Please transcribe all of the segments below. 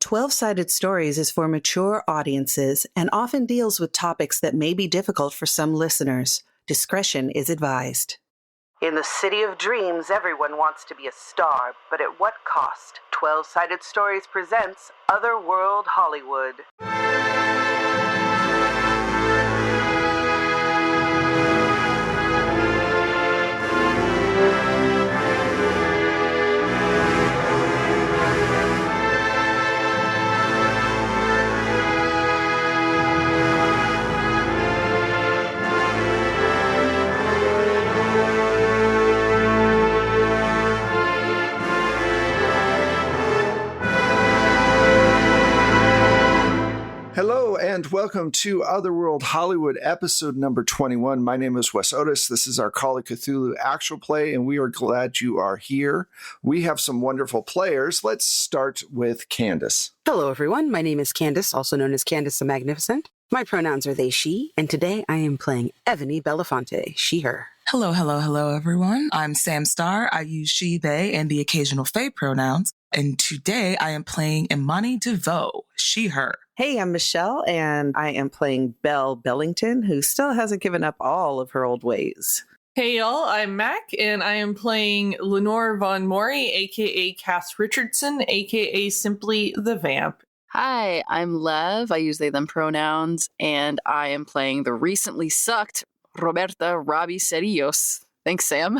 12-Sided Stories is for mature audiences and often deals with topics that may be difficult for some listeners. Discretion is advised. In the city of dreams, everyone wants to be a star, but at what cost? 12-Sided Stories presents Otherworld Hollywood. Hello and welcome to Otherworld Hollywood episode number 21. My name is Wes Otis. This is our Call of Cthulhu actual play, and we are glad you are here. We have some wonderful players. Let's start with Candace. Hello, everyone. My name is Candace, also known as Candace the Magnificent. My pronouns are they, she, and today I am playing Evie Belafonte, she, her. Hello, everyone. I'm Sam Starr. I use she, they, and the occasional they pronouns. And today I am playing Imani DeVoe, she, her. Hey, I'm Michelle, and I am playing Belle Bellington, who still hasn't given up all of her old ways. Hey, y'all, I'm Mac, and I am playing Lenore Von Mori, a.k.a. Cass Richardson, a.k.a. simply the Vamp. Hi, I'm Lev. I use they, them pronouns, and I am playing the recently sucked Roberta Robbie Cerillos. Thanks, Sam.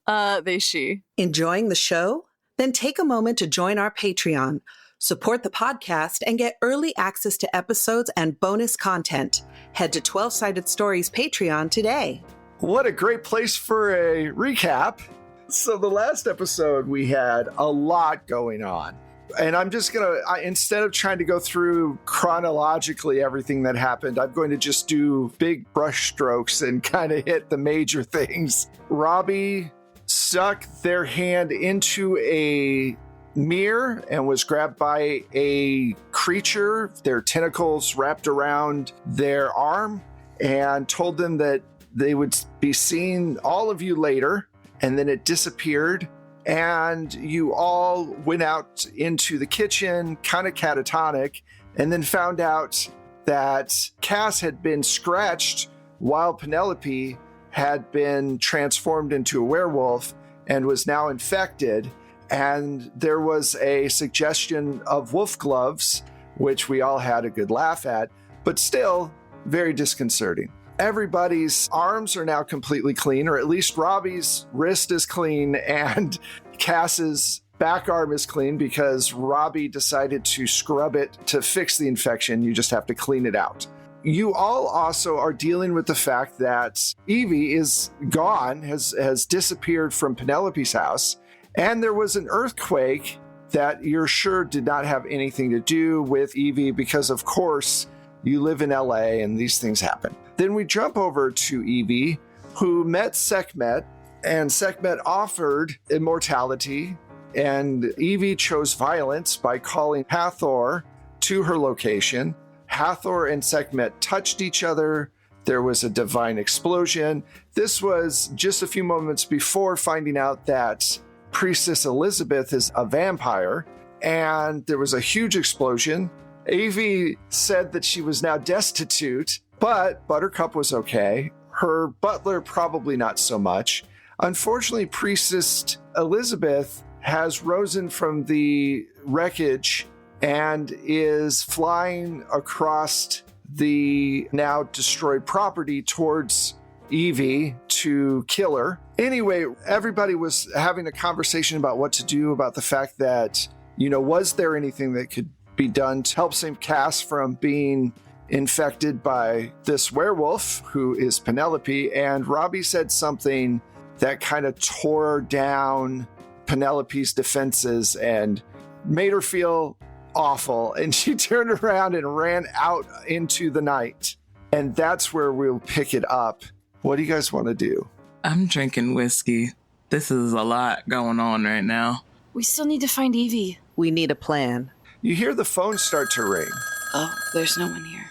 They, she. Enjoying the show? Then take a moment to join our Patreon. Support the podcast and get early access to episodes and bonus content. Head to 12-Sided Stories Patreon today. What a great place for a recap. So the last episode, we had a lot going on. And I'm just going to, instead of trying to go through chronologically everything that happened, I'm going to just do big brush strokes and kind of hit the major things. Robbie stuck their hand into a mirror and was grabbed by a creature, their tentacles wrapped around their arm, and told them that they would be seeing all of you later. And then it disappeared. And you all went out into the kitchen, kind of catatonic, and then found out that Cass had been scratched while Penelope had been transformed into a werewolf and was now infected. And there was a suggestion of wolf gloves, which we all had a good laugh at, but still very disconcerting. Everybody's arms are now completely clean, or at least Robbie's wrist is clean and Cass's back arm is clean because Robbie decided to scrub it to fix the infection. You just have to clean it out. You all also are dealing with the fact that Evie is gone, has disappeared from Penelope's house, and there was an earthquake that you're sure did not have anything to do with Evie because, of course, you live in LA and these things happen. Then we jump over to Evie, who met Sekhmet, and Sekhmet offered immortality, and Evie chose violence by calling Hathor to her location. Hathor and Sekhmet touched each other. There was a divine explosion. This was just a few moments before finding out that Priestess Elizabeth is a vampire, and there was a huge explosion. Evie said that she was now destitute, but Buttercup was okay. Her butler, probably not so much. Unfortunately, Priestess Elizabeth has risen from the wreckage and is flying across the now destroyed property towards Evie to kill her. Anyway, everybody was having a conversation about what to do about the fact that, was there anything that could be done to help save Cass from being infected by this werewolf who is Penelope. And Robbie said something that kind of tore down Penelope's defenses and made her feel awful. And she turned around and ran out into the night. And that's where we'll pick it up. What do you guys want to do? I'm drinking whiskey. This is a lot going on right now. We still need to find Evie. We need a plan. You hear the phone start to ring. Oh, there's no one here.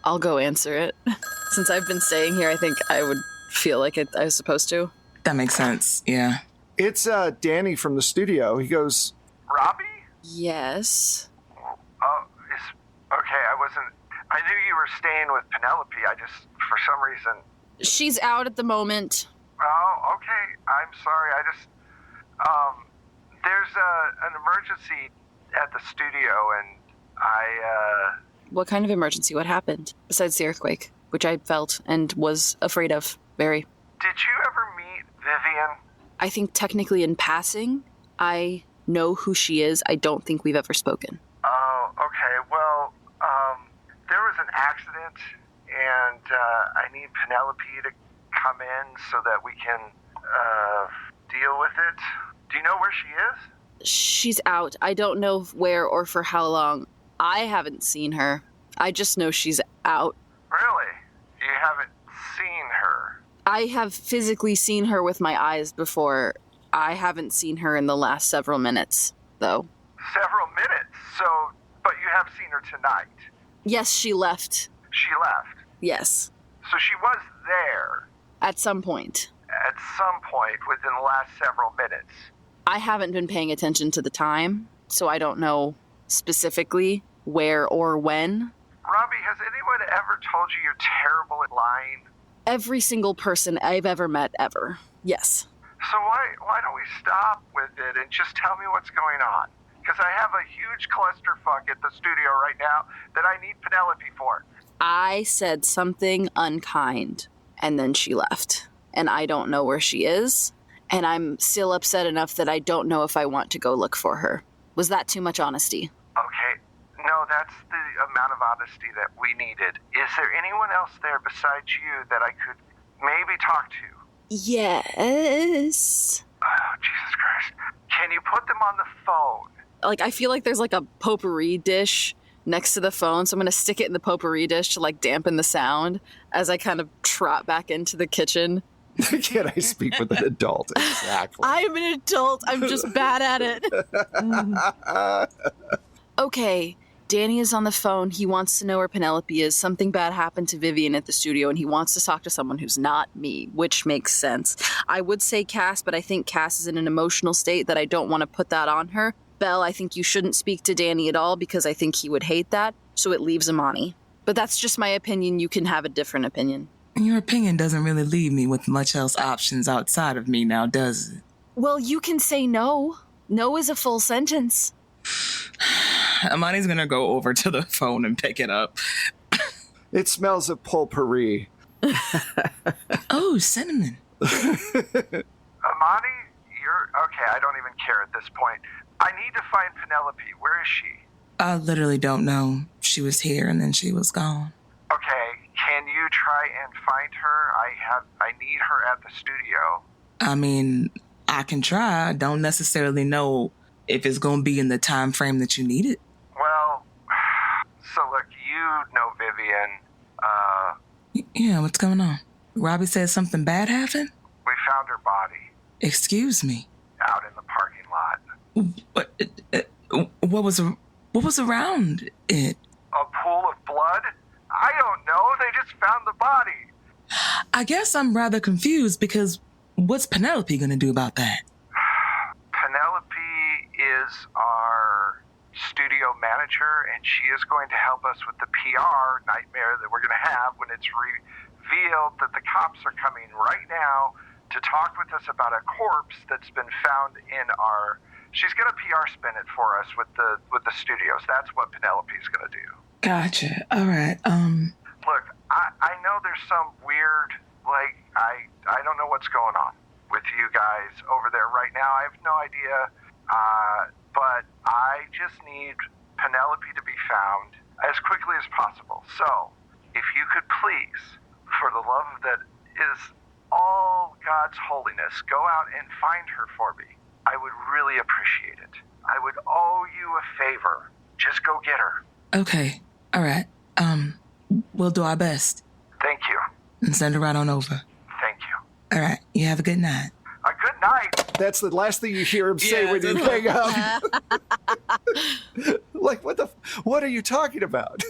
I'll go answer it. Since I've been staying here, I think I would feel like I was supposed to. That makes sense, yeah. It's Danny from the studio. He goes, Robbie? Yes. Oh, okay, I knew you were staying with Penelope. I just, for some reason... She's out at the moment. Oh, okay. I'm sorry. There's an emergency at the studio, and What kind of emergency? What happened? Besides the earthquake, which I felt and was afraid of, very. Did you ever meet Vivian? I think technically in passing, I know who she is. I don't think we've ever spoken. Oh, okay. Well, there was an accident, and I need Penelope to come in so that we can deal with it. Do you know where she is? She's out. I don't know where or for how long. I haven't seen her. I just know she's out. Really? You haven't seen her? I have physically seen her with my eyes before. I haven't seen her in the last several minutes, though. Several minutes? But you have seen her tonight? Yes, she left. She left? Yes. So she was there? At some point. At some point within the last several minutes? I haven't been paying attention to the time, so I don't know specifically where or when. Robbie, has anyone ever told you you're terrible at lying? Every single person I've ever met, ever. Yes. So why don't we stop with it and just tell me what's going on? Because I have a huge clusterfuck at the studio right now that I need Penelope for. I said something unkind, and then she left. And I don't know where she is, and I'm still upset enough that I don't know if I want to go look for her. Was that too much honesty? Okay. No, that's the amount of honesty that we needed. Is there anyone else there besides you that I could maybe talk to? Yes. Oh, Jesus Christ. Can you put them on the phone? Like, I feel like there's like a potpourri dish next to the phone, so I'm going to stick it in the potpourri dish to like dampen the sound as I kind of trot back into the kitchen. Can I speak with an adult? Exactly. I'm an adult. I'm just bad at it. Okay. Danny is on the phone. He wants to know where Penelope is. Something bad happened to Vivian at the studio, and he wants to talk to someone who's not me, which makes sense. I would say Cass, but I think Cass is in an emotional state that I don't want to put that on her. Belle, I think you shouldn't speak to Danny at all because I think he would hate that, so it leaves Imani. But that's just my opinion. You can have a different opinion. Your opinion doesn't really leave me with much else options outside of me now, does it? Well, you can say no. No is a full sentence. Imani's gonna go over to the phone and pick it up. It smells of potpourri. Oh, cinnamon. Imani, you're... Okay, I don't even care at this point. I need to find Penelope. Where is she? I literally don't know. She was here and then she was gone. Okay, can you try and find her? I need her at the studio. I mean, I can try. I don't necessarily know if it's going to be in the time frame that you need it. Well, so look, you know Vivian. Yeah, what's going on? Robbie said something bad happened? We found her body. Excuse me. Out in the parking lot. What was around it? A pool of blood? I don't know. They just found the body. I guess I'm rather confused because what's Penelope going to do about that? Penelope is our studio manager, and she is going to help us with the PR nightmare that we're going to have when it's revealed that the cops are coming right now to talk with us about a corpse that's been found in our... She's going to PR spin it for us with the studios. That's what Penelope's going to do. Gotcha. All right. Look, I know there's some weird, like, I don't know what's going on with you guys over there right now. I have no idea. But I just need Penelope to be found as quickly as possible. So, if you could please, for the love that is all God's holiness, go out and find her for me. I would really appreciate it. I would owe you a favor. Just go get her. Okay. All right. We'll do our best. Thank you. And send her right on over. Thank you. All right. You have a good night. A good night. That's the last thing you hear him say when you hang up. Like, what are you talking about?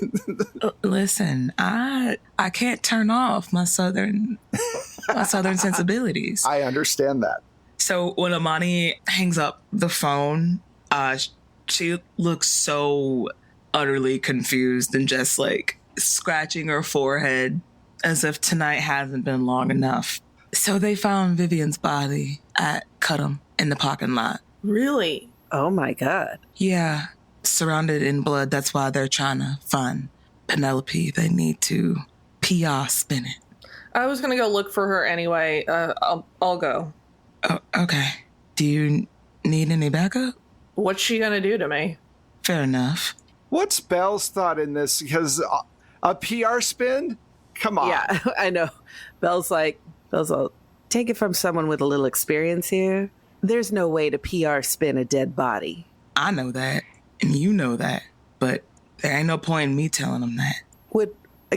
Listen, I can't turn off my southern sensibilities. I understand that. So when Imani hangs up the phone, She looks so utterly confused and just like scratching her forehead as if tonight hasn't been long enough. So they found Vivian's body at Cudham in the parking lot. Really? Oh my God. Yeah, surrounded in blood. That's why they're trying to find Penelope. They need to PR spin it. I was gonna go look for her anyway. I'll go. Oh, okay. Do you need any backup? What's she gonna do to me? Fair enough. What's Belle's thought in this? Because a PR spin? Come on. Yeah, I know. Belle's like, take it from someone with a little experience here. There's no way to PR spin a dead body. I know that, and you know that, but there ain't no point in me telling them that.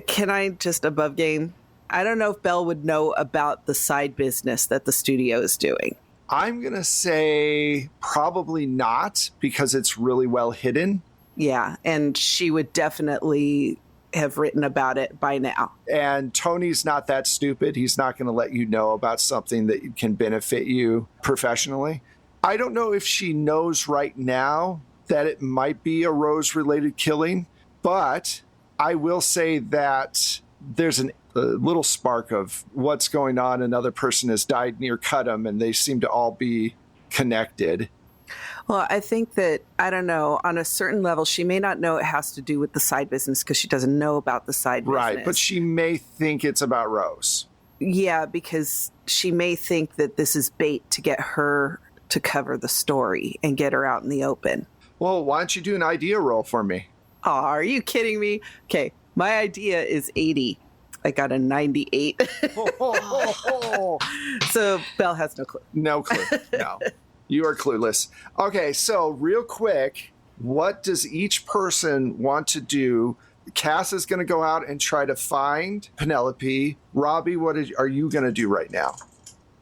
Can I just above game? I don't know if Belle would know about the side business that the studio is doing. I'm going to say probably not, because it's really well hidden. Yeah, and she would definitely have written about it by now. And Tony's not that stupid. He's not going to let you know about something that can benefit you professionally. I don't know if she knows right now that it might be a Rose-related killing, but I will say that there's a little spark of what's going on. Another person has died near Cudham, and they seem to all be connected. Well, I think that, I don't know, on a certain level, she may not know it has to do with the side business because she doesn't know about the side business. Right, but she may think it's about Rose. Yeah, because she may think that this is bait to get her to cover the story and get her out in the open. Well, why don't you do an idea roll for me? Oh, are you kidding me? Okay, my idea is 80. I got a 98. So Belle has no clue. No clue. No. You are clueless. Okay, so real quick, what does each person want to do? Cass is going to go out and try to find Penelope. Robbie, what are you going to do right now?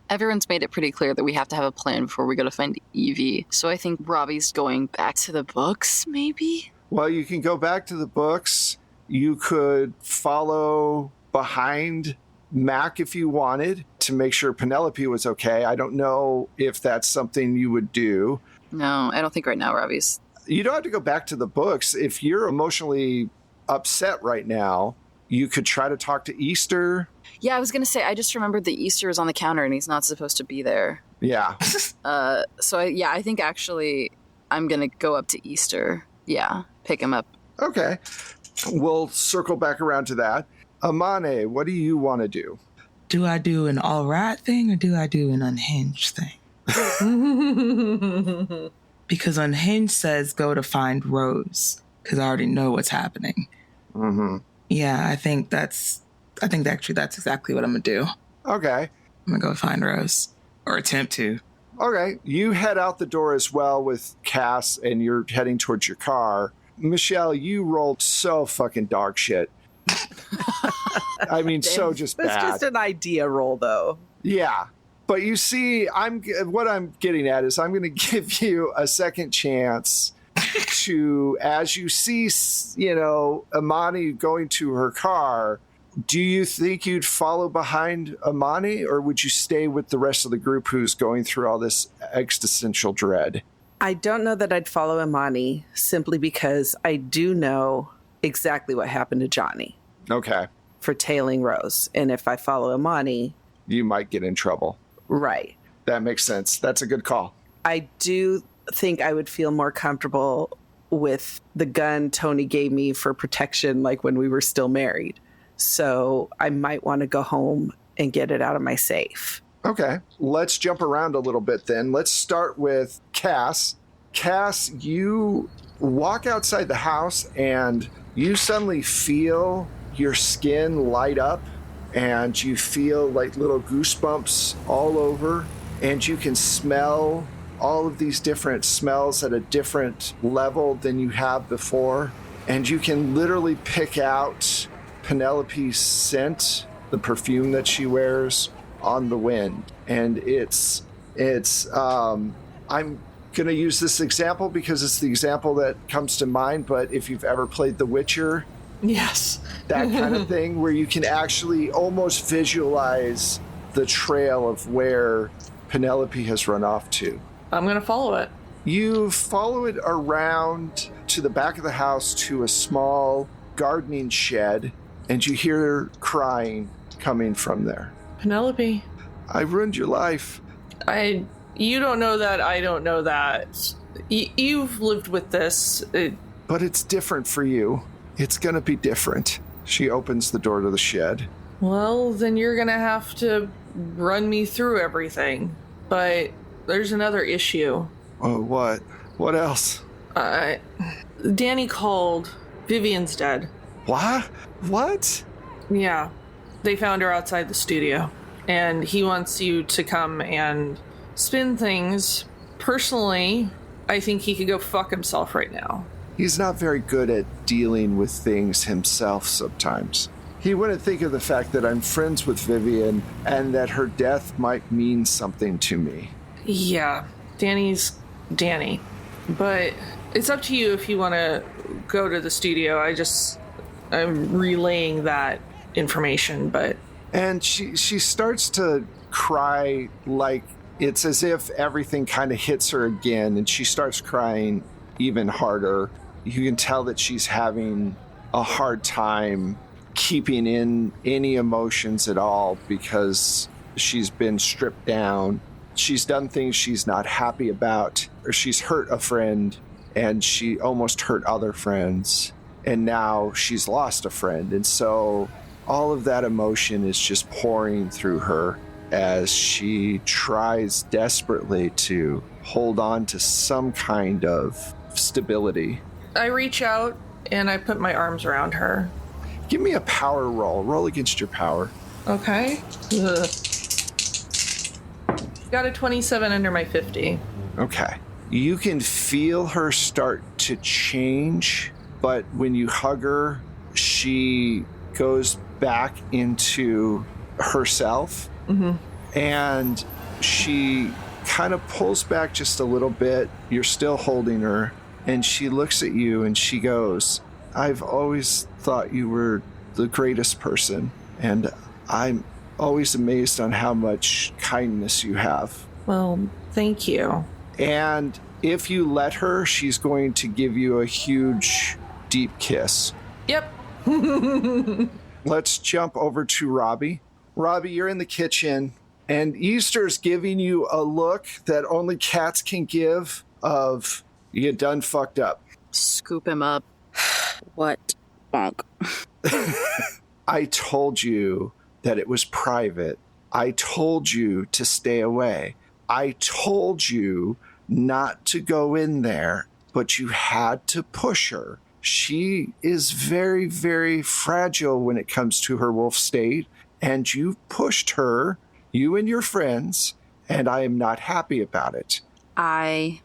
Everyone's made it pretty clear that we have to have a plan before we go to find Evie. So I think Robbie's going back to the books, maybe? Well, you can go back to the books. You could follow behind Mac if you wanted to make sure Penelope was okay. I don't know if that's something you would do. No, I don't think right now, Robbie's. You don't have to go back to the books. If you're emotionally upset right now, you could try to talk to Easter. Yeah, I was going to say, I just remembered that Easter is on the counter and he's not supposed to be there. Yeah. I think actually I'm going to go up to Easter. Yeah, pick him up. Okay. We'll circle back around to that. Amane, what do you want to do? Do I do an all right thing or do I do an unhinged thing? Because unhinged says go to find Rose, because I already know what's happening. Mm-hmm. Yeah, I think actually that's exactly what I'm going to do. Okay. I'm going to go find Rose, or attempt to. Okay. You head out the door as well with Cass, and you're heading towards your car. Michelle, you rolled so fucking dog shit. I mean, so just bad. It's just an idea roll, though. Yeah. But you see, what I'm getting at is I'm going to give you a second chance to, as you see, Amani going to her car, do you think you'd follow behind Amani, or would you stay with the rest of the group who's going through all this existential dread? I don't know that I'd follow Amani, simply because I do know exactly what happened to Johnny. Okay. For tailing Rose. And if I follow Amani... you might get in trouble. Right. That makes sense. That's a good call. I do think I would feel more comfortable with the gun Tony gave me for protection, like when we were still married. So I might want to go home and get it out of my safe. Okay. Let's jump around a little bit then. Let's start with Cass. Cass, you walk outside the house and you suddenly feel your skin light up and you feel like little goosebumps all over, and you can smell all of these different smells at a different level than you have before. And you can literally pick out Penelope's scent, the perfume that she wears, on the wind. And I'm going to use this example because it's the example that comes to mind, but if you've ever played The Witcher, yes, that kind of thing where you can actually almost visualize the trail of where Penelope has run off to. I'm going to follow it. You follow it around to the back of the house to a small gardening shed, and you hear crying coming from there. Penelope. I ruined your life. You don't know that, I don't know that. You've lived with this. But it's different for you. It's gonna be different. She opens the door to the shed. Well, then you're gonna have to run me through everything. But there's another issue. Oh, what? What else? Danny called. Vivian's dead. What? What? Yeah. They found her outside the studio. And he wants you to come and spin things. Personally, I think he could go fuck himself right now. He's not very good at dealing with things himself sometimes. He wouldn't think of the fact that I'm friends with Vivian and that her death might mean something to me. Yeah, Danny's Danny. But it's up to you if you want to go to the studio. I'm relaying that information, but... And she starts to cry like it's as if everything kind of hits her again, and she starts crying even harder. You can tell that she's having a hard time keeping in any emotions at all because she's been stripped down. She's done things she's not happy about, or she's hurt a friend, and she almost hurt other friends, and now she's lost a friend. And so all of that emotion is just pouring through her as she tries desperately to hold on to some kind of stability. I reach out and I put my arms around her. Give me a power roll. Roll against your power. Okay. Ugh. Got a 27 under my 50. Okay. You can feel her start to change, but when you hug her, she goes back into herself. Mm-hmm. And she kind of pulls back just a little bit. You're still holding her, and she looks at you and she goes, I've always thought you were the greatest person, and I'm always amazed on how much kindness you have. Well, thank you. And if you let her, she's going to give you a huge, deep kiss. Yep. Let's jump over to Robbie. Robbie, you're in the kitchen, and Easter's giving you a look that only cats can give of, you done fucked up. Scoop him up. What? Bonk. I told you that it was private. I told you to stay away. I told you not to go in there, but you had to push her. She is very, very fragile when it comes to her wolf state, and you pushed her, you and your friends, and I am not happy about it. I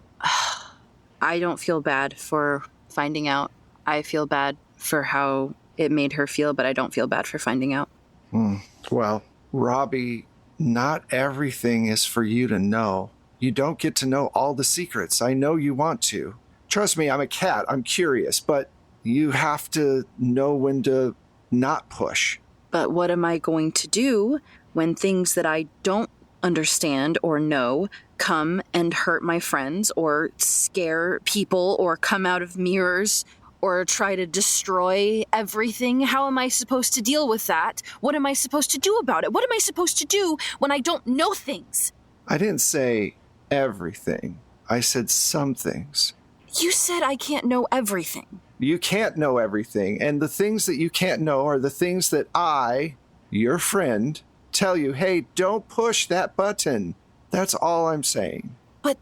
don't feel bad for finding out. I feel bad for how it made her feel, but I don't feel bad for finding out. Well, Robbie, not everything is for you to know. You don't get to know all the secrets. I know you want to. Trust me, I'm a cat. I'm curious, but you have to know when to not push. But what am I going to do when things that I don't understand or know come and hurt my friends or scare people or come out of mirrors or try to destroy everything? How am I supposed to deal with that? What am I supposed to do about it? What am I supposed to do when I don't know things? I didn't say everything. I said some things. You said I can't know everything. You can't know everything, and the things that you can't know are the things that I, your friend, tell you, hey, don't push that button. That's all I'm saying. But...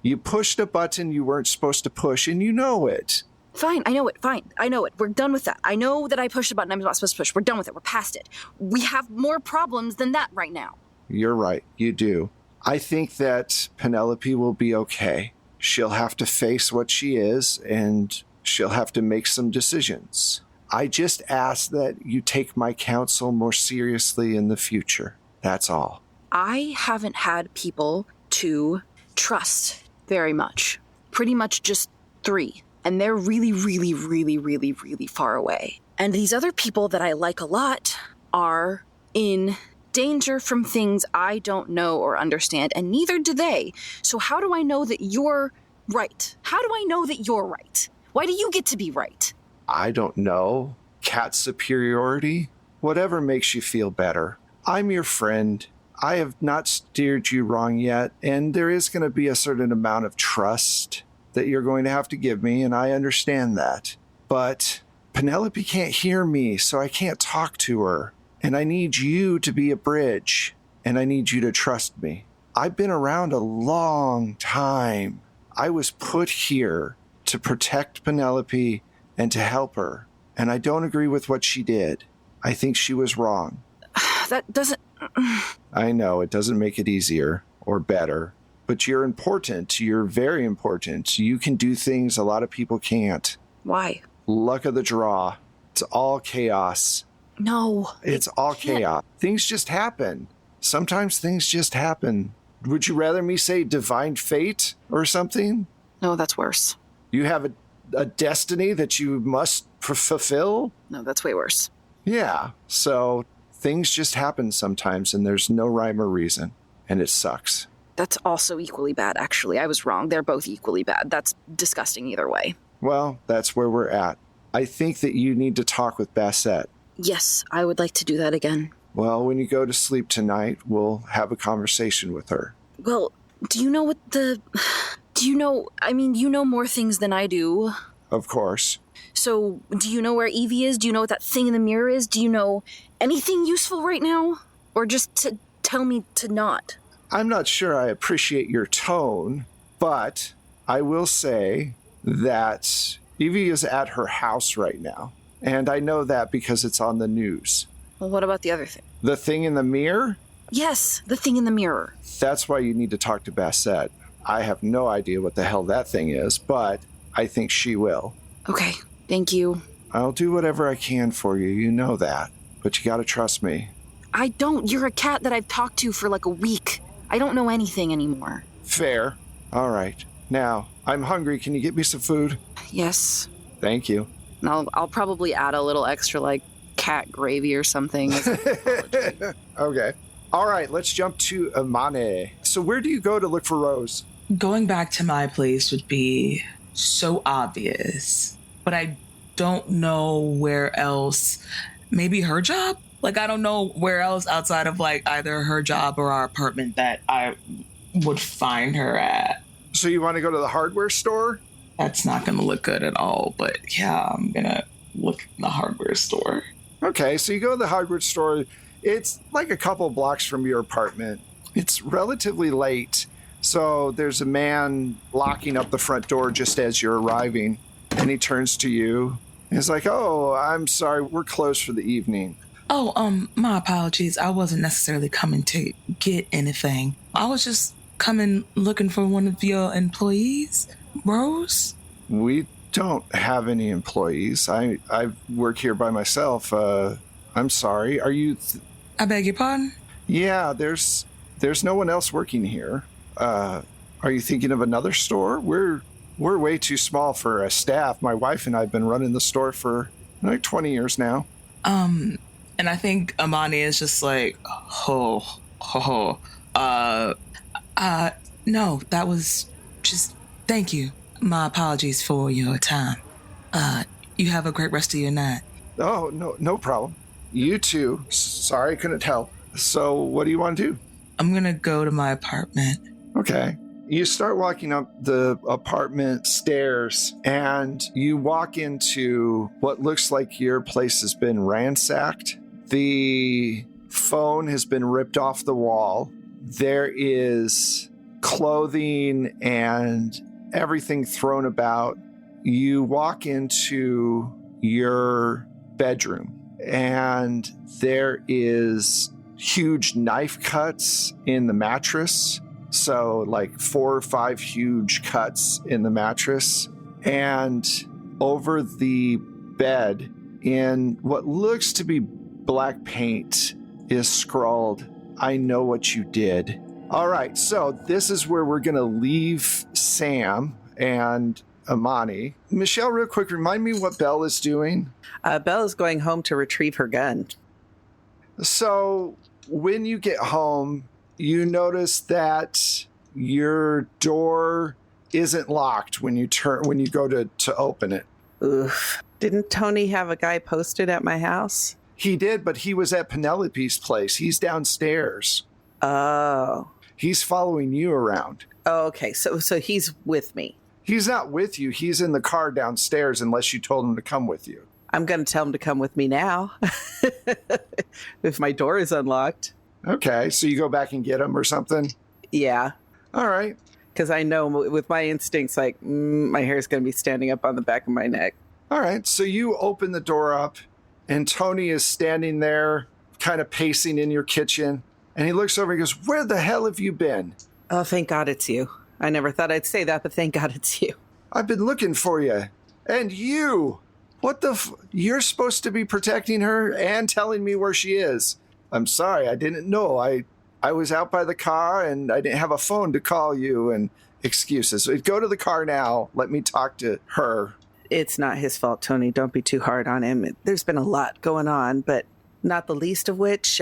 You pushed a button you weren't supposed to push, and you know it. Fine, I know it, fine. I know it. We're done with that. I know that I pushed a button I'm not supposed to push. We're done with it. We're past it. We have more problems than that right now. You're right. You do. I think that Penelope will be okay. She'll have to face what she is, and she'll have to make some decisions. I just ask that you take my counsel more seriously in the future. That's all. I haven't had people to trust very much. Pretty much just 3. And they're really, really, really, really, really far away. And these other people that I like a lot are in danger from things I don't know or understand, and neither do they. So how do I know that you're right? How do I know that you're right? Why do you get to be right? I don't know. Cat superiority? Whatever makes you feel better. I'm your friend. I have not steered you wrong yet, and there is going to be a certain amount of trust that you're going to have to give me, and I understand that. But Penelope can't hear me, so I can't talk to her. And I need you to be a bridge, and I need you to trust me. I've been around a long time. I was put here to protect Penelope and to help her, and I don't agree with what she did. I think she was wrong. That doesn't... I know, it doesn't make it easier or better, but you're important. You're very important. You can do things a lot of people can't. Why? Luck of the draw. It's all chaos. No. It's all chaos. Things just happen. Sometimes things just happen. Would you rather me say divine fate or something? No, that's worse. You have a destiny that you must fulfill? No, that's way worse. Yeah, so things just happen sometimes and there's no rhyme or reason, and it sucks. That's also equally bad, actually. I was wrong. They're both equally bad. That's disgusting either way. Well, that's where we're at. I think that you need to talk with Bassett. Yes, I would like to do that again. Well, when you go to sleep tonight, we'll have a conversation with her. Well, do you know what the... Do you know... I mean, you know more things than I do. Of course. So, do you know where Evie is? Do you know what that thing in the mirror is? Do you know anything useful right now? Or just to tell me to not? I'm not sure I appreciate your tone, but I will say that Evie is at her house right now. And I know that because it's on the news. Well, what about the other thing? The thing in the mirror? Yes, the thing in the mirror. That's why you need to talk to Bassett. I have no idea what the hell that thing is, but I think she will. Okay, thank you. I'll do whatever I can for you, you know that. But you gotta trust me. I don't. You're a cat that I've talked to for like a week. I don't know anything anymore. Fair. All right. Now, I'm hungry. Can you get me some food? Yes. Thank you. I'll probably add a little extra, like, cat gravy or something. As an apology. Okay. All right, let's jump to Amane. So where do you go to look for Rose? Going back to my place would be so obvious, but I don't know where else. Maybe her job? Like, I don't know where else outside of, like, either her job or our apartment that I would find her at. So you want to go to the hardware store? That's not going to look good at all, but yeah, I'm going to look in the hardware store. Okay, so you go to the hardware store. It's like a couple blocks from your apartment. It's relatively late, so there's a man locking up the front door just as you're arriving, and he turns to you. He's like, "Oh, I'm sorry, we're closed for the evening." Oh, my apologies. I wasn't necessarily coming to get anything. I was just coming looking for one of your employees, Rose. We don't have any employees. I work here by myself. I'm sorry. Are you... I beg your pardon? Yeah, there's no one else working here. Are you thinking of another store? We're way too small for a staff. My wife and I have been running the store for like 20 years now. And I think Amani is just like, no, that was just, thank you. My apologies for your time. You have a great rest of your night. Oh, no problem. You too. Sorry, I couldn't help. So what do you want to do? I'm going to go to my apartment. Okay. You start walking up the apartment stairs and you walk into what looks like your place has been ransacked. The phone has been ripped off the wall. There is clothing and everything thrown about. You walk into your bedroom and there is huge knife cuts in the mattress. So like 4 or 5 huge cuts in the mattress. And over the bed in what looks to be black paint is scrawled, "I know what you did." All right, so this is where we're going to leave Sam and Amani. Michelle, real quick, remind me what Belle is doing. Belle is going home to retrieve her gun. So when you get home, you notice that your door isn't locked when you go to open it. Oof. Didn't Tony have a guy posted at my house? He did, but he was at Penelope's place. He's downstairs. Oh. He's following you around. Oh, okay. So he's with me. He's not with you. He's in the car downstairs unless you told him to come with you. I'm going to tell him to come with me now. If my door is unlocked. Okay, so you go back and get him or something? Yeah. All right. Because I know with my instincts, like, my hair is going to be standing up on the back of my neck. All right, so you open the door up, and Tony is standing there, kind of pacing in your kitchen, and he looks over and goes, "Where the hell have you been?" Oh, thank God it's you. I never thought I'd say that, but thank God it's you. "I've been looking for you." "And you? What the You're supposed to be protecting her and telling me where she is." "I'm sorry, I didn't know. I was out by the car, and I didn't have a phone to call you," and excuses. So go to the car now. Let me talk to her. It's not his fault, Tony. Don't be too hard on him. There's been a lot going on, but not the least of which,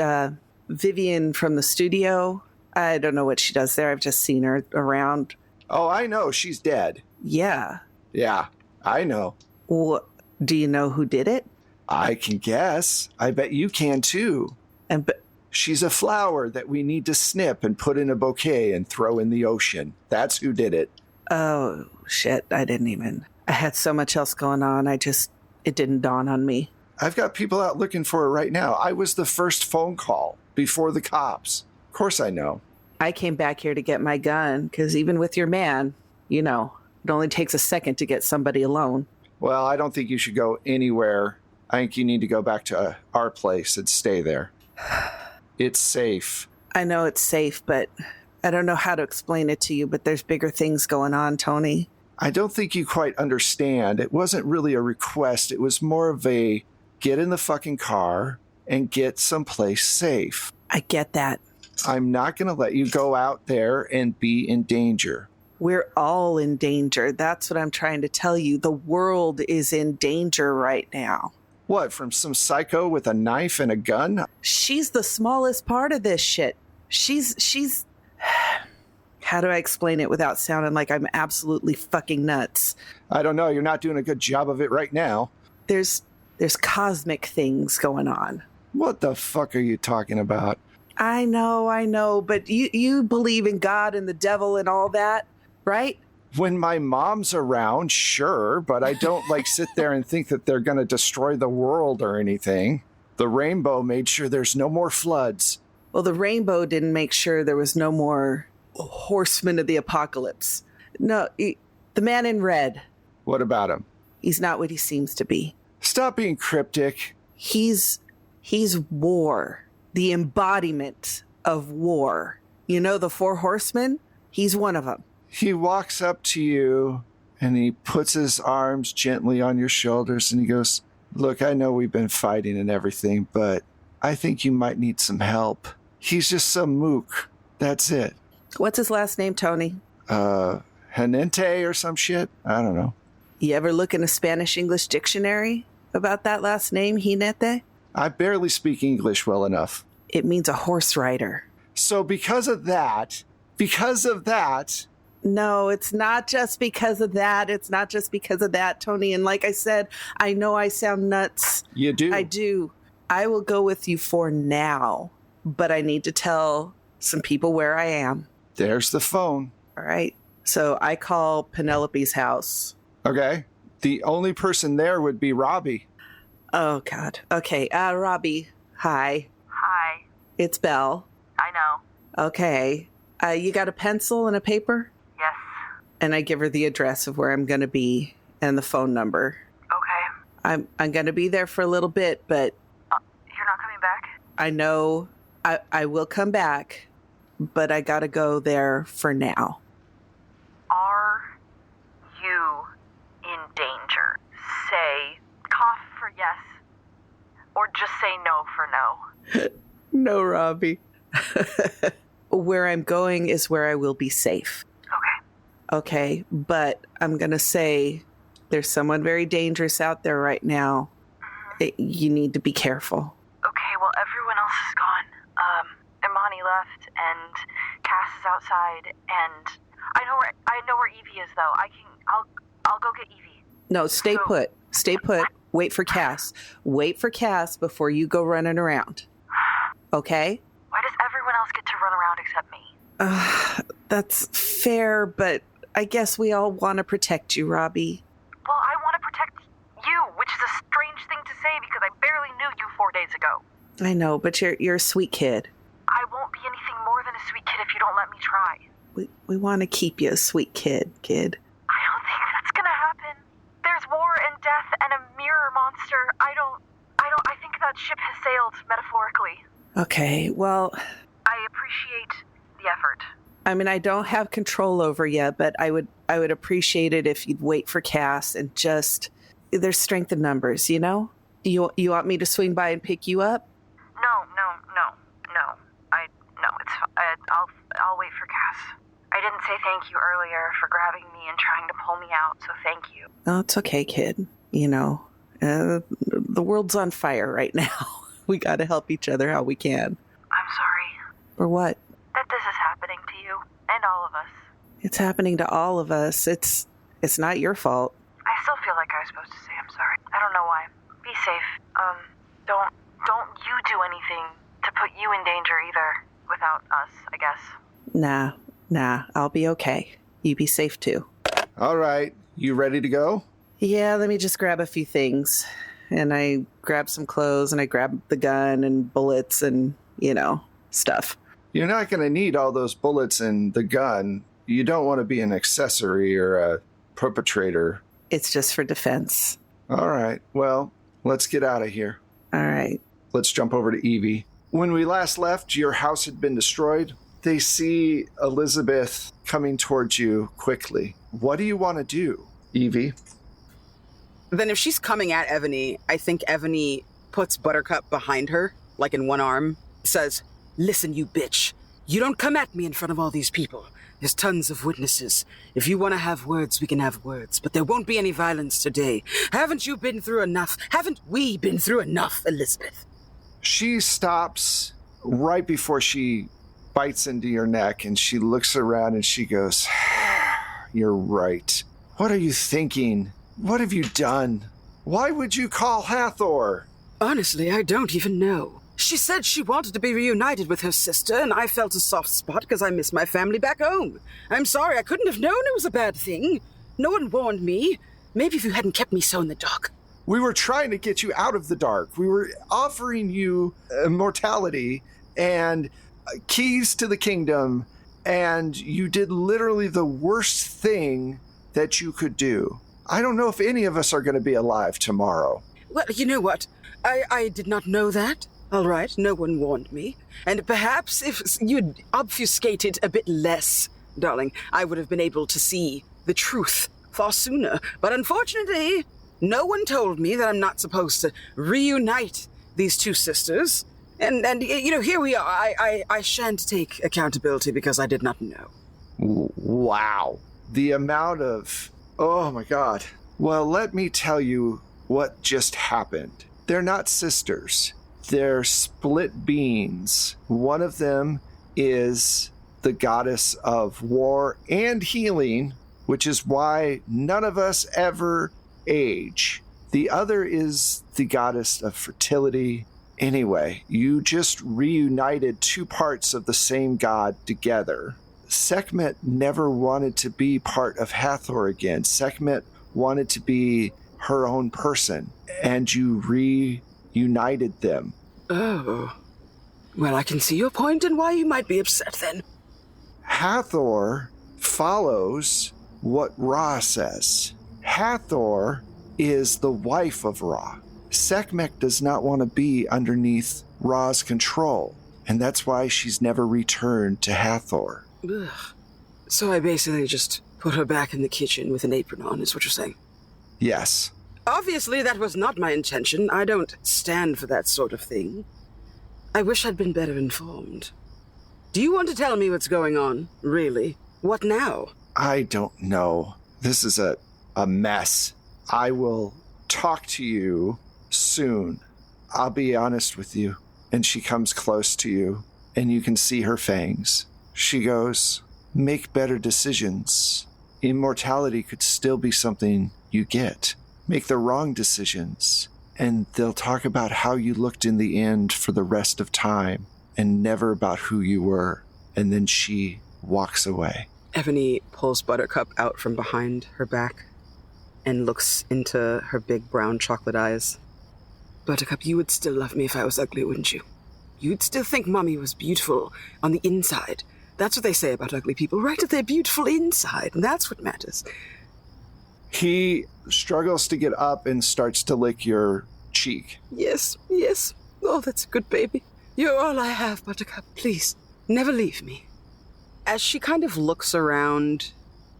Vivian from the studio. I don't know what she does there. I've just seen her around. "Oh, I know. She's dead." Yeah. "Yeah, I know." Do you know who did it? "I can guess. I bet you can too. She's a flower that we need to snip and put in a bouquet and throw in the ocean. That's who did it." Oh, shit. I had so much else going on. It didn't dawn on me. "I've got people out looking for her right now. I was the first phone call before the cops. Of course I know." I came back here to get my gun, because even with your man, it only takes a second to get somebody alone. "Well, I don't think you should go anywhere. I think you need to go back to our place and stay there. It's safe." I know it's safe, but I don't know how to explain it to you, but there's bigger things going on, Tony. "I don't think you quite understand. It wasn't really a request. It was more of a get in the fucking car and get someplace safe. I get that. I'm not going to let you go out there and be in danger." We're all in danger. That's what I'm trying to tell you. The world is in danger right now. "What, from some psycho with a knife and a gun?" She's the smallest part of this shit. She's How do I explain it without sounding like I'm absolutely fucking nuts? "I don't know. You're not doing a good job of it right now." There's cosmic things going on. "What the fuck are you talking about?" I know, but you believe in God and the devil and all that, right? "When my mom's around, sure, but I don't sit there and think that they're going to destroy the world or anything. The rainbow made sure there's no more floods." Well, the rainbow didn't make sure there was no more horsemen of the apocalypse. No, the man in red. "What about him?" He's not what he seems to be. "Stop being cryptic." He's war. The embodiment of war. The 4 horsemen? He's one of them. He walks up to you and he puts his arms gently on your shoulders and he goes, "Look, I know we've been fighting and everything, but I think you might need some help." He's just some mook. That's it. What's his last name, Tony? Henente or some shit? I don't know. You ever look in a Spanish-English dictionary about that last name, Jinete? I barely speak English well enough. It means a horse rider. So because of that... No, it's not just because of that. It's not just because of that, Tony. And like I said, I know I sound nuts. You do. I do. I will go with you for now, but I need to tell some people where I am. There's the phone. All right. So I call Penelope's house. Okay. The only person there would be Robbie. Oh, God. Okay. Robbie. Hi. Hi. It's Belle. I know. Okay. You got a pencil and a paper? Yes. And I give her the address of where I'm going to be and the phone number. Okay. I'm going to be there for a little bit, but... You're not coming back? I know I will come back, but I got to go there for now. Are you in danger? Say cough for yes, or just say no for no. No, Robbie. Where I'm going is where I will be safe. Okay. Okay, but I'm going to say there's someone very dangerous out there right now. You need to be careful. Okay, well, everyone else is gone. Imani left, and Cass is outside, and I know where where Evie is, though. I'll go get Evie. No, stay So- put. Stay put. Wait for Cass. Wait for Cass before you go running around. Okay? Why does everyone else get to run around except me? That's fair, but I guess we all want to protect you, Robbie. Well, I want to protect you, which is a strange thing to say because I barely knew you 4 days ago. I know, but you're a sweet kid. I won't be anything more than a sweet kid if you don't let me try. We want to keep you a sweet kid. I don't think that's gonna happen. There's war and death and a mirror monster. I think that ship has sailed, metaphorically. Okay, well, I appreciate the effort. I mean, I don't have control over you, but I would appreciate it if you'd wait for Cass and just, there's strength in numbers, you know? You want me to swing by and pick you up? No. I'll wait for Cass. I didn't say thank you earlier for grabbing me and trying to pull me out, so thank you. Oh, it's okay, kid. You know, the world's on fire right now. We got to help each other how we can. I'm sorry For what? that this is happening to you and all of us. It's happening to all of us. It's not your fault. I still feel like I was supposed to say I'm sorry. I don't know why. Be safe. Don't you do anything to put you in danger either. Without us, I guess. Nah, I'll be okay. You be safe too. All right. You ready to go? Yeah, let me just grab a few things. And I grab some clothes and I grab the gun and bullets and, stuff. You're not going to need all those bullets and the gun. You don't want to be an accessory or a perpetrator. It's just for defense. All right. Well, let's get out of here. All right. Let's jump over to Evie. When we last left, your house had been destroyed. They see Elizabeth coming towards you quickly. What do you want to do, Evie? Then if she's coming at Evie, I think Evie puts Buttercup behind her, like in one arm, says, "Listen, you bitch. You don't come at me in front of all these people. There's tons of witnesses. If you want to have words, we can have words, but there won't be any violence today. Haven't you been through enough? Haven't we been through enough, Elizabeth?" She stops right before she bites into your neck, and she looks around and she goes, "You're right. What are you thinking? What have you done? Why would you call Hathor?" Honestly, I don't even know. She said she wanted to be reunited with her sister, and I felt a soft spot because I miss my family back home. I'm sorry, I couldn't have known it was a bad thing. No one warned me. Maybe if you hadn't kept me so in the dark. We were trying to get you out of the dark. We were offering you immortality and keys to the kingdom, and you did literally the worst thing that you could do. I don't know if any of us are going to be alive tomorrow. Well, you know what? I did not know that. All right, no one warned me. And perhaps if you'd obfuscated a bit less, darling, I would have been able to see the truth far sooner. But unfortunately, no one told me that I'm not supposed to reunite these two sisters. And here we are. I shan't take accountability because I did not know. Wow. The amount of... Oh, my God. Well, let me tell you what just happened. They're not sisters. They're split beings. One of them is the goddess of war and healing, which is why none of us ever age. The other is the goddess of fertility. Anyway, you just reunited two parts of the same god together. Sekhmet never wanted to be part of Hathor again. Sekhmet wanted to be her own person, and you reunited them. Oh. Well, I can see your point and why you might be upset then. Hathor follows what Ra says. Hathor is the wife of Ra. Sekhmet does not want to be underneath Ra's control, and that's why she's never returned to Hathor. Ugh. So I basically just put her back in the kitchen with an apron on, is what you're saying? Yes. Obviously, that was not my intention. I don't stand for that sort of thing. I wish I'd been better informed. Do you want to tell me what's going on? Really? What now? I don't know. This is a mess. I will talk to you soon. I'll be honest with you. And she comes close to you, and you can see her fangs. She goes, "Make better decisions. immortality could still be something you get. Make the wrong decisions, and they'll talk about how you looked in the end for the rest of time, and never about who you were. And then she walks away. Ebony pulls Buttercup out from behind her back and looks into her big brown chocolate eyes. Buttercup, you would still love me if I was ugly, wouldn't you? You'd still think Mommy was beautiful on the inside. That's what they say about ugly people, right? That they're beautiful inside, and that's what matters. He struggles to get up and starts to lick your cheek. Yes. Oh, that's a good baby. You're all I have, Buttercup. Please, never leave me. As she kind of looks around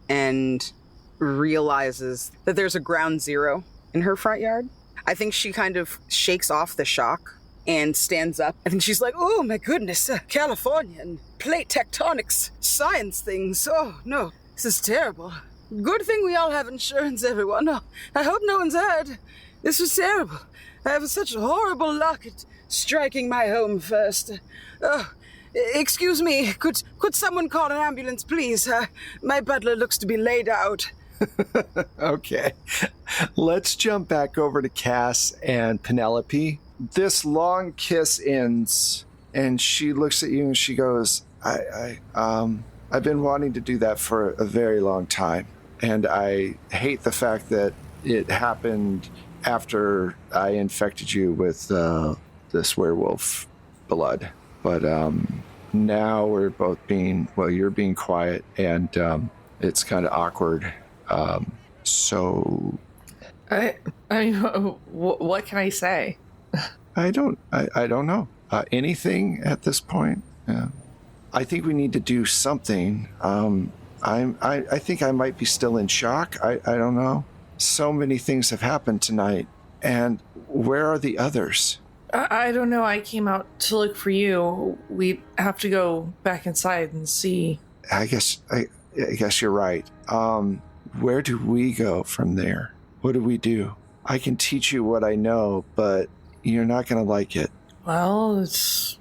and realizes that there's a ground zero in her front yard, I think she kind of shakes off the shock and stands up. I think she's like, oh my goodness, California and plate tectonics, science things. Oh no, this is terrible. Good thing we all have insurance, everyone. Oh, I hope no one's hurt. This was terrible. I have such horrible luck at striking my home first. Oh, excuse me, could someone call an ambulance, please? My butler looks to be laid out. Okay. Let's jump back over to Cass and Penelope. This long kiss ends, and she looks at you and she goes, I've been wanting to do that for a very long time, and I hate the fact that it happened after I infected you with this werewolf blood. But now we're both you're being quiet, and it's kind of awkward. So I mean, what can I say? I don't know anything at this point. I think we need to do something. I think I might be still in shock. I don't know. So many things have happened tonight, and where are the others? I don't know. I came out to look for you. We have to go back inside and see. I guess you're right. Where do we go from there? What do we do? I can teach you what I know, but you're not going to like it. Well, it's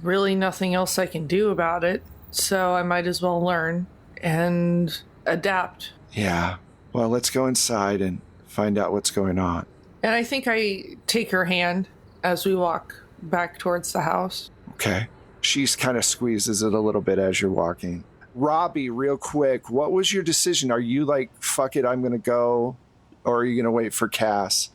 really nothing else I can do about it, so I might as well learn and adapt. Yeah. Well, let's go inside and find out what's going on. And I think I take her hand as we walk back towards the house. Okay. She kind of squeezes it a little bit as you're walking. Robbie, real quick, what was your decision? Are you like, fuck it, I'm going to go? Or are you going to wait for Cass?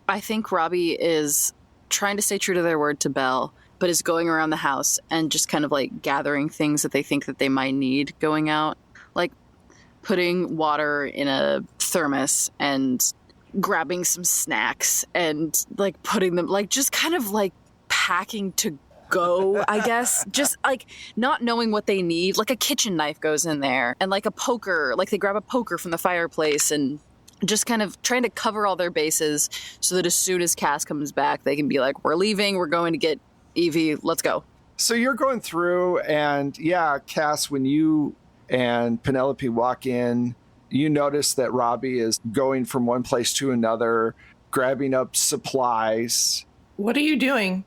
I think Robbie is trying to stay true to their word to Belle, but is going around the house and just kind of like gathering things that they think that they might need going out. Like putting water in a thermos and grabbing some snacks and like putting them, like just kind of like packing to go, I guess. Just like not knowing what they need. Like a kitchen knife goes in there, and like a poker, like they grab a poker from the fireplace, and just kind of trying to cover all their bases so that as soon as Cass comes back, they can be like, we're leaving, we're going to get Evie, let's go. So you're going through, and yeah, Cass, when you and Penelope walk in, you notice that Robbie is going from one place to another, grabbing up supplies. What are you doing?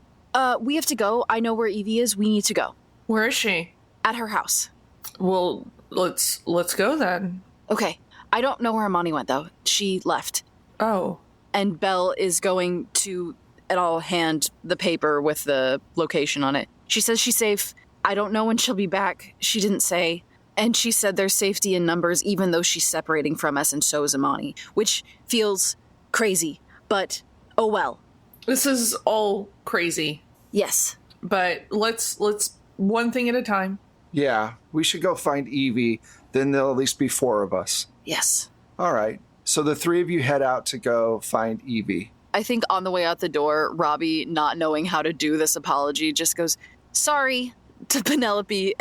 We have to go. I know where Evie is. We need to go. Where is she? At her house. Well, let's go then. Okay. I don't know where Amani went, though. She left. Oh. And Belle is going to, and I'll hand the paper with the location on it. She says she's safe. I don't know when she'll be back. She didn't say. And she said there's safety in numbers, even though she's separating from us, and so is Amani, which feels crazy. But, oh well. This is all crazy. Yes. But let's one thing at a time. Yeah, we should go find Evie. Then there'll at least be 4 of us. Yes. All right. So the 3 of you head out to go find Evie. I think on the way out the door, Robbie, not knowing how to do this apology, just goes, sorry, to Penelope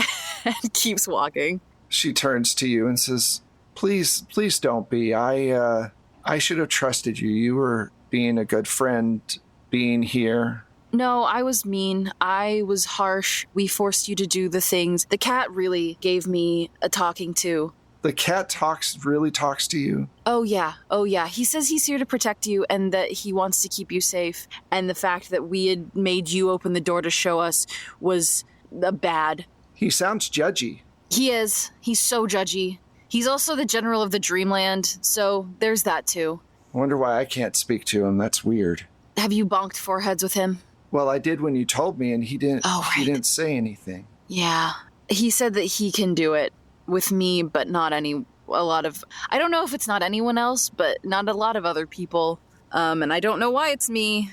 and keeps walking. She turns to you and says, please don't be. I should have trusted you. You were being a good friend, being here. No, I was mean. I was harsh. We forced you to do the things. The cat really gave me a talking to. The cat really talks to you? Oh yeah. He says he's here to protect you and that he wants to keep you safe. And the fact that we had made you open the door to show us was bad. He sounds judgy. He is. He's so judgy. He's also the general of the Dreamland, so there's that too. I wonder why I can't speak to him. That's weird. Have you bonked foreheads with him? Well, I did when you told me, and he didn't. Oh, right. He didn't say anything. Yeah. He said that he can do it with me, but not I don't know if it's not anyone else, but not a lot of other people. And I don't know why it's me.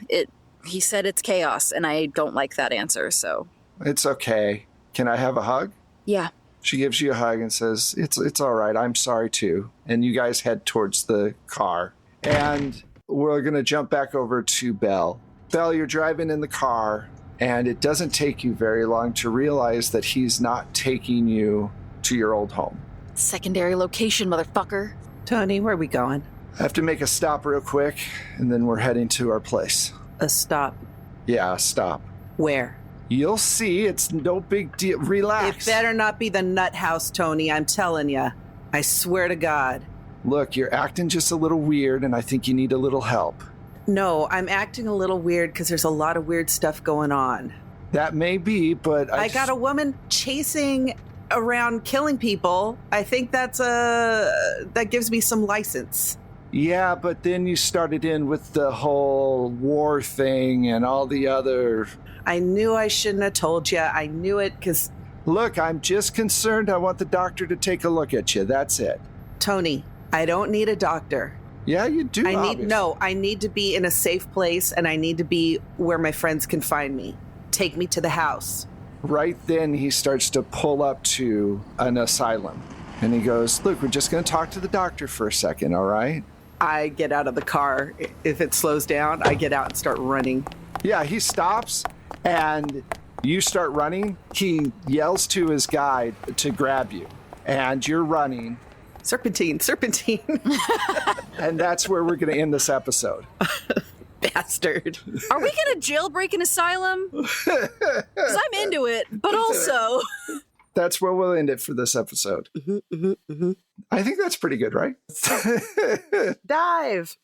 He said it's chaos, and I don't like that answer, so. It's okay. Can I have a hug? Yeah. She gives you a hug and says, it's all right. I'm sorry too. And you guys head towards the car. And we're going to jump back over to Belle. Belle, you're driving in the car, and it doesn't take you very long to realize that he's not taking you to your old home. Secondary location, motherfucker. Tony, where are we going? I have to make a stop real quick, and then we're heading to our place. A stop. Yeah, a stop. Where? You'll see. It's no big deal. Relax. It better not be the nut house, Tony. I'm telling you. I swear to God. Look, you're acting just a little weird, and I think you need a little help. No, I'm acting a little weird because there's a lot of weird stuff going on. That may be, but I got a woman chasing around killing people. I think that gives me some license. Yeah, but then you started in with the whole war thing and all the other... I knew I shouldn't have told you. I knew it because... Look, I'm just concerned. I want the doctor to take a look at you. That's it. Tony, I don't need a doctor. Yeah, you do. I need to be in a safe place, and I need to be where my friends can find me. Take me to the house. Right then, he starts to pull up to an asylum. And he goes, look, we're just going to talk to the doctor for a second, all right? I get out of the car. If it slows down, I get out and start running. Yeah, he stops, and you start running. He yells to his guide to grab you, and you're running. Serpentine. And that's where we're going to end this episode. Bastard. Are we going to jailbreak an asylum? Because I'm into it, but also... That's where we'll end it for this episode. I think that's pretty good, right? Dive.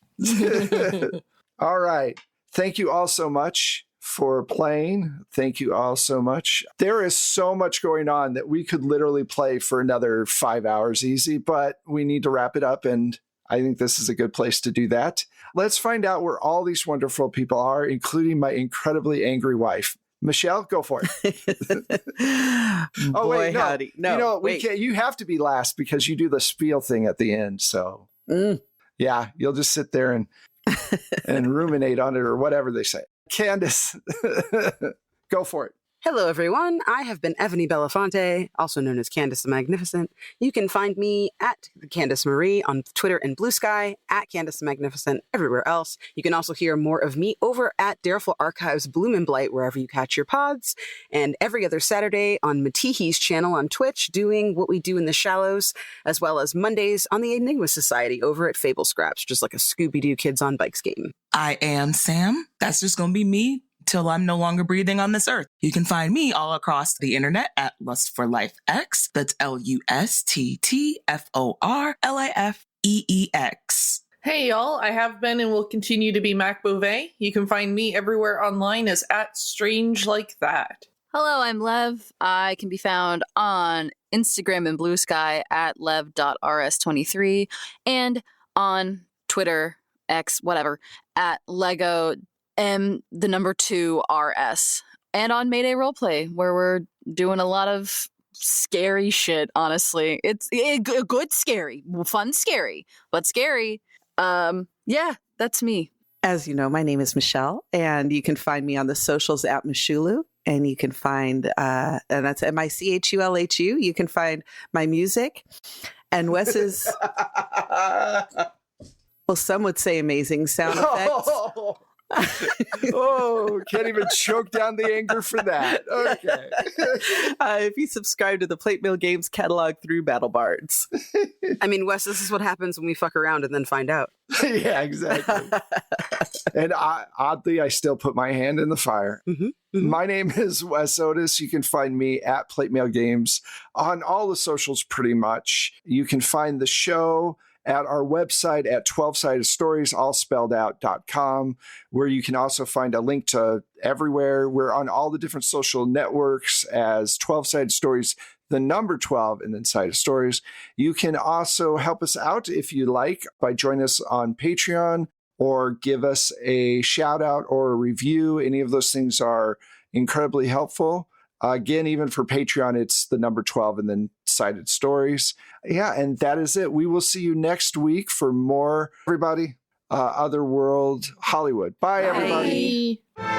All right. Thank you all so much for playing. Thank you all so much. There is so much going on that we could literally play for another 5 hours easy, but we need to wrap it up, and I think this is a good place to do that. Let's find out where all these wonderful people are, including my incredibly angry wife. Michelle, go for it. Oh, wait, no. Howdy. No, you know, we can't, you have to be last because you do the spiel thing at the end. So, yeah, you'll just sit there and ruminate on it or whatever they say. Candace, go for it. Hello, everyone. I have been Evie Belafonte, also known as Candace the Magnificent. You can find me at Candace Marie on Twitter and Blue Sky, at Candace the Magnificent everywhere else. You can also hear more of me over at Dareful Archives Bloom and Blight, wherever you catch your pods, and every other Saturday on Matihi's channel on Twitch, doing what we do in the Shallows, as well as Mondays on the Enigma Society over at Fable Scraps, just like a Scooby-Doo Kids on Bikes game. I am Sam. That's just going to be me till I'm no longer breathing on this earth. You can find me all across the internet at Lust for Life X. That's LUSTTFORLIFEEX. Hey, y'all. I have been and will continue to be Mac Beauvais. You can find me everywhere online as at Strange Like That. Hello, I'm Lev. I can be found on Instagram and Blue Sky at lev.rs23 and on Twitter, X, whatever, at Lego M2RS, and on Mayday Roleplay, where we're doing a lot of scary shit, honestly. It's good scary, fun scary, but scary. Yeah, that's me. As you know, my name is Michelle, and you can find me on the socials at Michulu, and you can find, and that's MICHULHU. You can find my music, and Wes's, well, some would say amazing sound effects. Oh, can't even choke down the anger for that. Okay. If you subscribe to the Plate Mail Games catalog through Battle Bards. I mean, Wes, this is what happens when we fuck around and then find out. Yeah, exactly. And oddly, I still put my hand in the fire. My name is Wes Otis. You can find me at Plate Mail Games on all the socials pretty much. You can find the show at our website at 12sidedstories, all spelled out.com, where you can also find a link to everywhere. We're on all the different social networks as 12 Sided Stories the number 12, and then Cited Stories. You can also help us out if you like by joining us on Patreon or give us a shout out or a review. Any of those things are incredibly helpful. Again, even for Patreon, it's the number 12 and then Cited Stories. Yeah, and that is it. We will see you next week for more, everybody, Otherworld Hollywood. Bye, everybody. Bye.